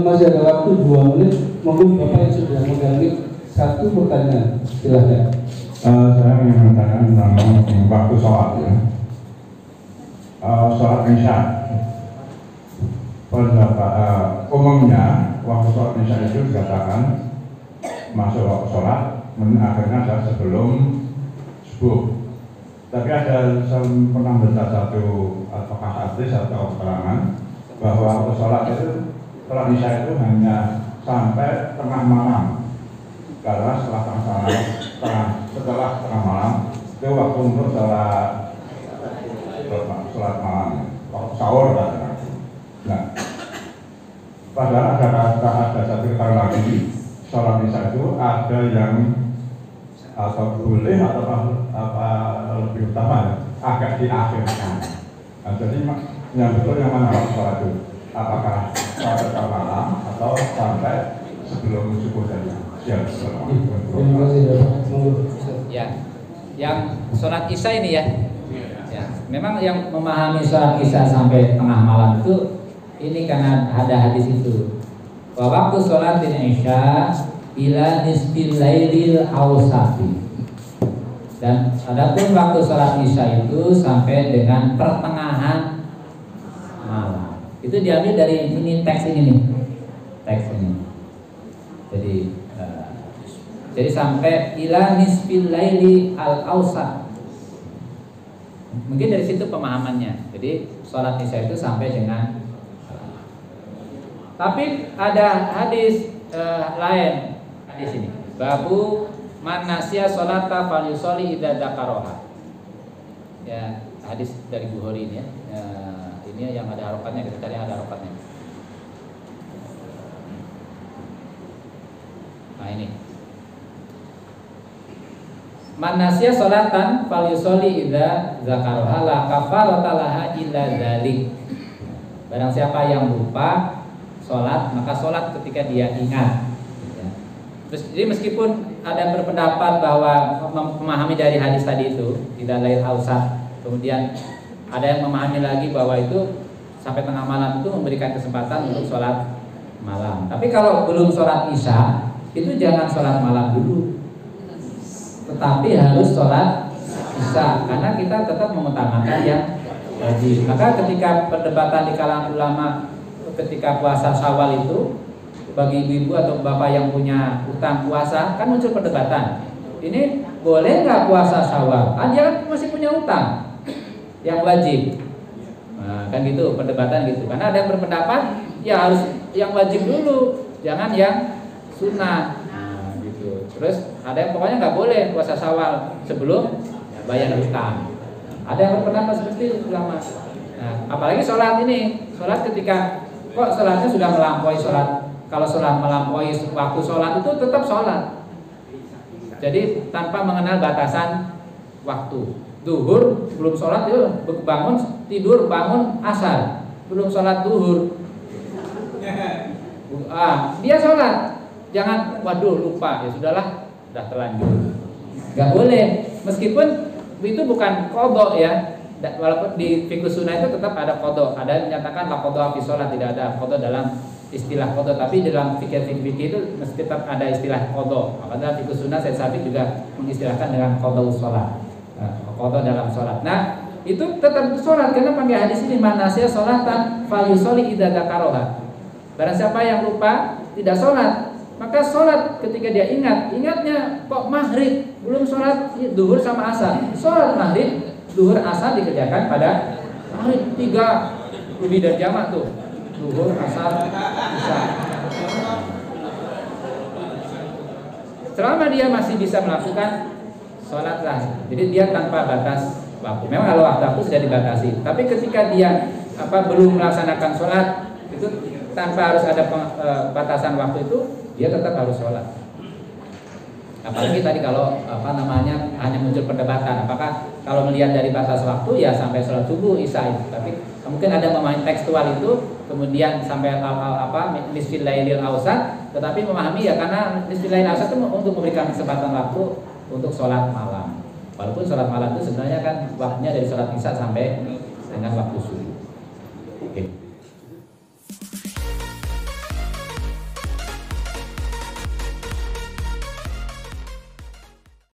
Masih ada waktu 2 menit. Mungkin Bapak yang sudah menggali satu pertanyaan, silahkan. Saya ingin menanyakan tentang waktu sholat ya. Sholat isya. Umumnya waktu sholat isya itu dikatakan masuk waktu sholat, akhirnya adalah sebelum subuh. Tapi ada saya pernah baca satu apakah hadis atau keterangan bahwa waktu sholat isya itu hanya sampai tengah malam. Karena setelah tengah malam itu waktu untuk sholat malam, waktu sahur kan. Nah, padahal ada satu kali lagi sholat isya itu ada yang atau boleh atau lebih utama agak diakhirkan. Nah, jadi yang betul yang mana waktu sholat itu? Apakah sampai malam atau sampai sebelum subuh tadi? Siap. Terima kasih Bapak. Monggo. Ya, yang sholat isya ini ya. Ya, memang yang memahami sholat isya sampai tengah malam itu ini karena ada hadis itu. Wa waktu sholat isya ila nisfil lailil awsati. Dan adapun waktu sholat isya itu sampai dengan pertengahan malam. Itu diambil dari ini teks ini nih. Teks ini. Jadi sampai ila nisfil laili al awsat. Mungkin dari situ pemahamannya. Jadi sholat isya itu sampai dengan. Tapi ada hadis lain hadis ini. Babu man nasiya sholata falyusolli idza dzakaroha. Ya, hadis dari Bukhari ini ya. Ini yang ada harokatnya, kita cari ada harokatnya. Nah ini. Man nasiya sholatan falyusolli idza dzakaroha la kafarata laha illa dzalik. Barang siapa yang lupa sholat, maka sholat ketika dia ingat. Ya. Terus jadi meskipun ada yang berpendapat bahwa memahami dari hadis tadi itu tidak lain ausat, kemudian ada yang memahami lagi bahwa itu sampai tengah malam itu memberikan kesempatan untuk sholat malam. Tapi kalau belum sholat isya itu jangan sholat malam dulu, tetapi harus sholat isya karena kita tetap mengutamakan yang wajib. Maka ketika perdebatan di kalangan ulama ketika puasa Syawal itu bagi ibu-ibu atau bapak yang punya utang puasa kan muncul perdebatan. Ini boleh nggak puasa Syawal? Kan dia kan masih punya utang yang wajib. Nah, kan gitu perdebatan gitu. Karena ada yang berpendapat ya harus yang wajib dulu, jangan yang sunnah. Nah, gitu. Terus ada yang pokoknya nggak boleh puasa Syawal sebelum bayar utang. Ada yang berpendapat seperti itu ulama. Nah, apalagi sholat ini, sholat ketika kok sholatnya sudah melampaui sholat. Kalau sholat melampaui waktu sholat itu tetap sholat. Jadi tanpa mengenal batasan waktu. Duhur belum sholat itu bangun tidur bangun asar belum sholat duhur. Dia sholat. Jangan waduh lupa ya sudahlah sudah terlanjur. Gak boleh. Meskipun itu bukan qadha ya. Walaupun di fikih sunnah itu tetap ada qadha. Ada yang menyatakan la qadha fi sholat, tidak ada qadha dalam istilah qadha, tapi dalam fikih itu mesti tetap ada istilah qadha. Maka fikih sunnah Syekh Syafi'i juga mengistilahkan dengan qadha sholat. Qadha dalam sholat. Nah, itu tetap sholat karena pakai hadis ini man nasiya sholatan falyusolli idza dzakaroha. Barang siapa yang lupa tidak sholat, maka sholat ketika dia ingatnya kok maghrib belum sholat duhur sama asar. Sholat maghrib duhur asar dikerjakan pada maghrib 3 lebih dari jamak tuh. Duhur asar isya. Selama dia masih bisa melakukan sholatlah. Jadi dia tanpa batas waktu. Memang kalau waktu sudah dibatasi. Tapi ketika dia belum melaksanakan sholat itu tanpa harus ada batasan waktu itu, dia tetap harus sholat. Apalagi tadi kalau hanya muncul perdebatan. Apakah kalau melihat dari batas waktu ya sampai sholat subuh isya itu. Tapi mungkin ada memahami tekstual itu, kemudian sampai nisfil lailil awsat. Tetapi memahami ya karena nisfil lailil awsat itu untuk memberikan kesempatan waktu untuk sholat malam. Walaupun sholat malam itu sebenarnya kan waktunya dari sholat isya sampai dengan waktu subuh.